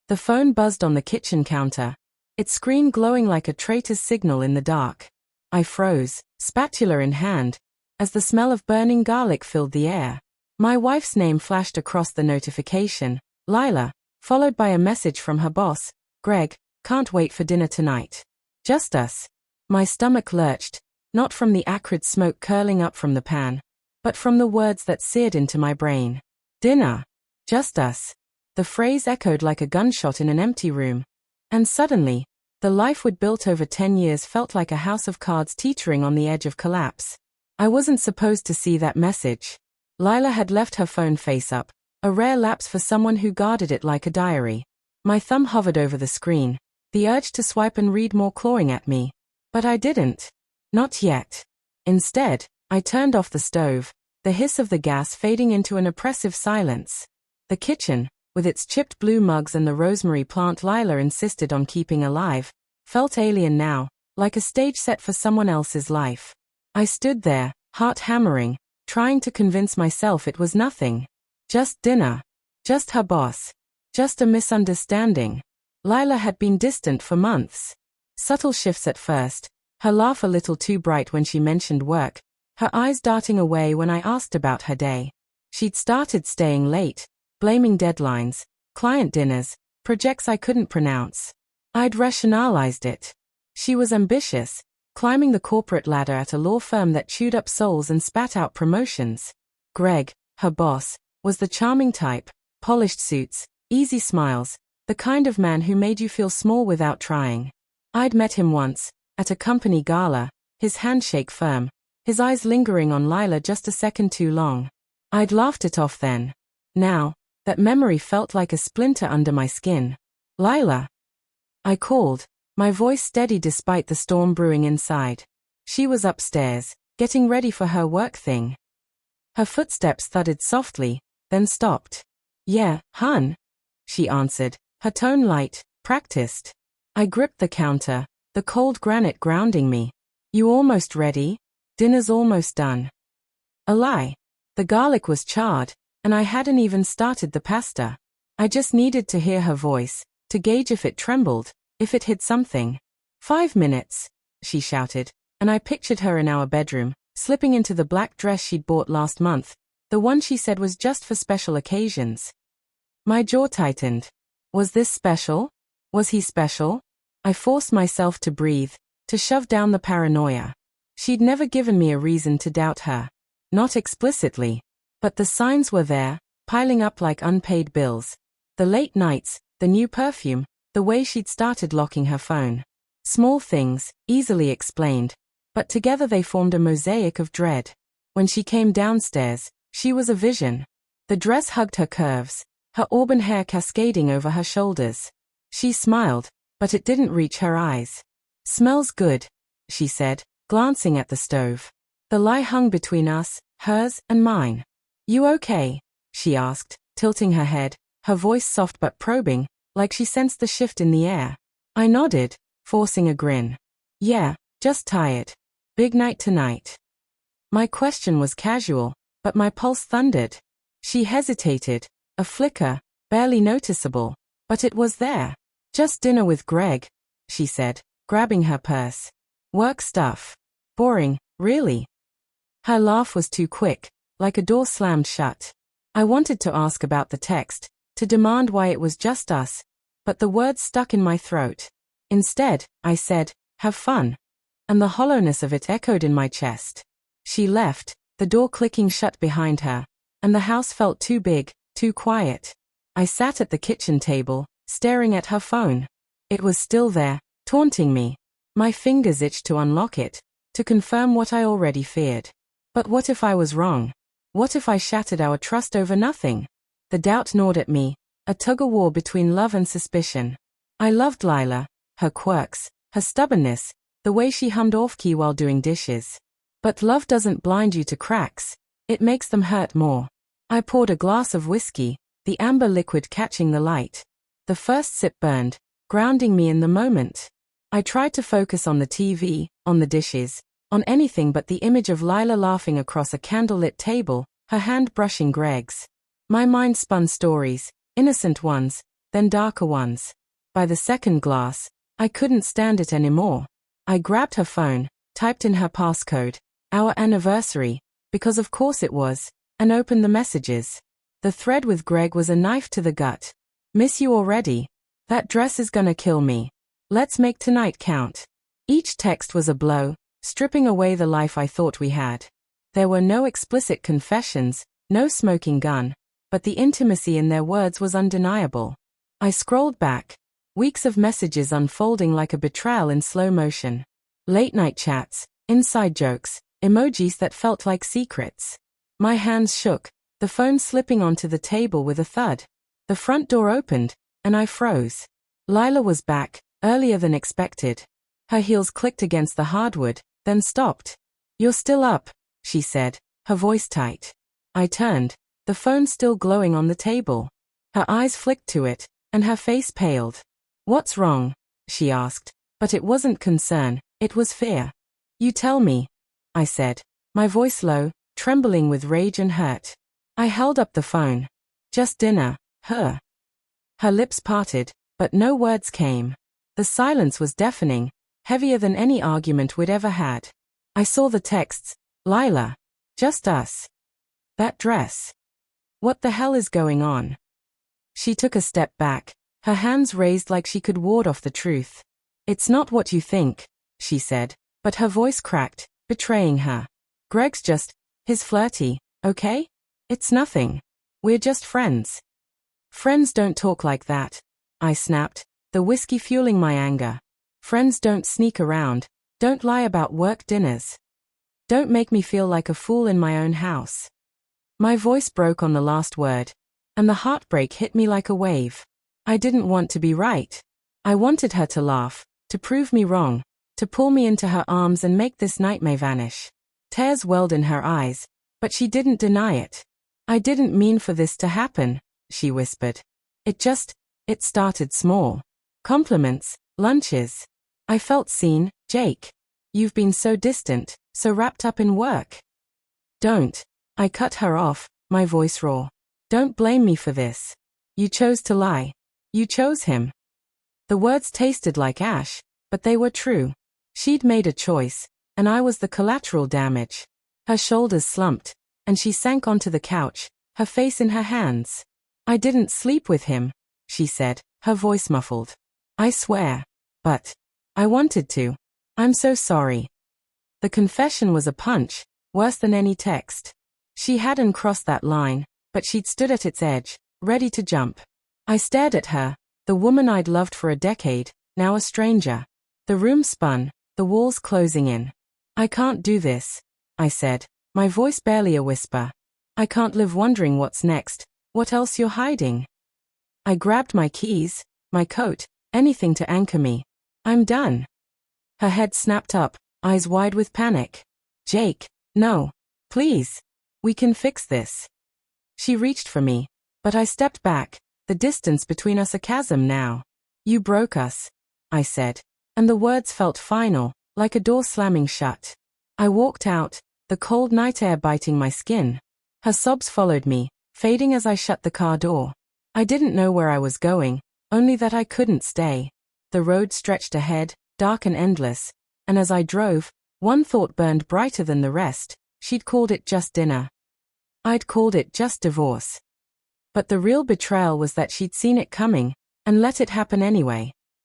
The phone buzzed on the kitchen counter, its screen glowing like a traitor's signal in the dark. I froze, spatula in hand, as the smell of burning garlic filled the air. My wife's name flashed across the notification, Lila, followed by a message from her boss, Greg, can't wait for dinner tonight. Just us. My stomach lurched, not from the acrid smoke curling up from the pan, but from the words that seared into my brain. Dinner. Just us. The phrase echoed like a gunshot in an empty room. And suddenly, the life we'd built over 10 years felt like a house of cards teetering on the edge of collapse. I wasn't supposed to see that message. Lila had left her phone face up, a rare lapse for someone who guarded it like a diary. My thumb hovered over the screen, the urge to swipe and read more clawing at me. But I didn't. Not yet. Instead, I turned off the stove, the hiss of the gas fading into an oppressive silence. The kitchen, with its chipped blue mugs and the rosemary plant Lila insisted on keeping alive, felt alien now, like a stage set for someone else's life. I stood there, heart hammering, trying to convince myself it was nothing. Just dinner. Just her boss. Just a misunderstanding. Lila had been distant for months. Subtle shifts at first, her laugh a little too bright when she mentioned work, her eyes darting away when I asked about her day. She'd started staying late, blaming deadlines, client dinners, projects I couldn't pronounce. I'd rationalized it. She was ambitious, climbing the corporate ladder at a law firm that chewed up souls and spat out promotions. Greg, her boss, was the charming type, polished suits, easy smiles, the kind of man who made you feel small without trying. I'd met him once, at a company gala, his handshake firm, his eyes lingering on Lila just a second too long. I'd laughed it off then. Now, that memory felt like a splinter under my skin. Lila. I called, my voice steady despite the storm brewing inside. She was upstairs, getting ready for her work thing. Her footsteps thudded softly, then stopped. Yeah, hun, she answered, her tone light, practiced. I gripped the counter, the cold granite grounding me. You almost ready? Dinner's almost done. A lie. The garlic was charred, and I hadn't even started the pasta. I just needed to hear her voice, to gauge if it trembled, if it hid something. 5 minutes, she shouted, and I pictured her in our bedroom, slipping into the black dress she'd bought last month, the one she said was just for special occasions. My jaw tightened. Was this special? Was he special? I forced myself to breathe, to shove down the paranoia. She'd never given me a reason to doubt her. Not explicitly. But the signs were there, piling up like unpaid bills. The late nights, the new perfume, the way she'd started locking her phone. Small things, easily explained, but together they formed a mosaic of dread. When she came downstairs, she was a vision. The dress hugged her curves, her auburn hair cascading over her shoulders. She smiled, but it didn't reach her eyes. Smells good, she said, glancing at the stove. The lie hung between us, hers and mine. You okay? She asked, tilting her head, her voice soft but probing, like she sensed the shift in the air. I nodded, forcing a grin. Yeah, just tired. Big night tonight. My question was casual, but my pulse thundered. She hesitated, a flicker, barely noticeable, but it was there. Just dinner with Greg, she said, grabbing her purse. Work stuff. Boring, really. Her laugh was too quick, like a door slammed shut. I wanted to ask about the text, to demand why it was just us, but the words stuck in my throat. Instead, I said, have fun. And the hollowness of it echoed in my chest. She left, the door clicking shut behind her, and the house felt too big, too quiet. I sat at the kitchen table, staring at her phone. It was still there, taunting me. My fingers itched to unlock it, to confirm what I already feared. But what if I was wrong? What if I shattered our trust over nothing? The doubt gnawed at me, a tug-of-war between love and suspicion. I loved Lila, her quirks, her stubbornness, the way she hummed off-key while doing dishes. But love doesn't blind you to cracks, it makes them hurt more. I poured a glass of whiskey, the amber liquid catching the light. The first sip burned, grounding me in the moment. I tried to focus on the TV, on the dishes, on anything but the image of Lila laughing across a candlelit table, her hand brushing Greg's. My mind spun stories, innocent ones, then darker ones. By the second glass, I couldn't stand it anymore. I grabbed her phone, typed in her passcode, our anniversary, because of course it was, and opened the messages. The thread with Greg was a knife to the gut. Miss you already. That dress is gonna kill me. Let's make tonight count. Each text was a blow, stripping away the life I thought we had. There were no explicit confessions, no smoking gun, but the intimacy in their words was undeniable. I scrolled back, weeks of messages unfolding like a betrayal in slow motion. Late-night chats, inside jokes, emojis that felt like secrets. My hands shook, the phone slipping onto the table with a thud. The front door opened, and I froze. Lila was back, earlier than expected. Her heels clicked against the hardwood, then stopped. "You're still up," she said, her voice tight. I turned, the phone still glowing on the table. Her eyes flicked to it, and her face paled. "What's wrong?" she asked, but it wasn't concern, it was fear. "You tell me," I said, my voice low, trembling with rage and hurt. I held up the phone. "Just dinner, her." Her lips parted, but no words came. The silence was deafening, heavier than any argument we'd ever had. I saw the texts. "Lila. Just us. That dress. What the hell is going on?" She took a step back, her hands raised like she could ward off the truth. "It's not what you think," she said, but her voice cracked, betraying her. "Greg's he's flirty, okay? It's nothing. We're just friends." "Friends don't talk like that," I snapped, the whiskey fueling my anger. "Friends don't sneak around, don't lie about work dinners. Don't make me feel like a fool in my own house." My voice broke on the last word, and the heartbreak hit me like a wave. I didn't want to be right. I wanted her to laugh, to prove me wrong, to pull me into her arms and make this nightmare vanish. Tears welled in her eyes, but she didn't deny it. "I didn't mean for this to happen," she whispered. It started small. Compliments, lunches. I felt seen. "Jake. You've been so distant, so wrapped up in work." "Don't." I cut her off, my voice raw. "Don't blame me for this. You chose to lie. You chose him." The words tasted like ash, but they were true. She'd made a choice, and I was the collateral damage. Her shoulders slumped, and she sank onto the couch, her face in her hands. "I didn't sleep with him," she said, her voice muffled. "I swear. But I wanted to. I'm so sorry." The confession was a punch, worse than any text. She hadn't crossed that line, but she'd stood at its edge, ready to jump. I stared at her, the woman I'd loved for a decade, now a stranger. The room spun, the walls closing in. "I can't do this," I said, my voice barely a whisper. "I can't live wondering what's next, what else you're hiding." I grabbed my keys, my coat, anything to anchor me. "I'm done." Her head snapped up, eyes wide with panic. "Jake, no. Please. We can fix this." She reached for me, but I stepped back, the distance between us a chasm now. "You broke us," I said, and the words felt final, like a door slamming shut. I walked out, the cold night air biting my skin. Her sobs followed me, fading as I shut the car door. I didn't know where I was going, only that I couldn't stay. The road stretched ahead, dark and endless, and as I drove, one thought burned brighter than the rest. She'd called it just dinner. I'd called it just divorce. But the real betrayal was that she'd seen it coming, and let it happen anyway.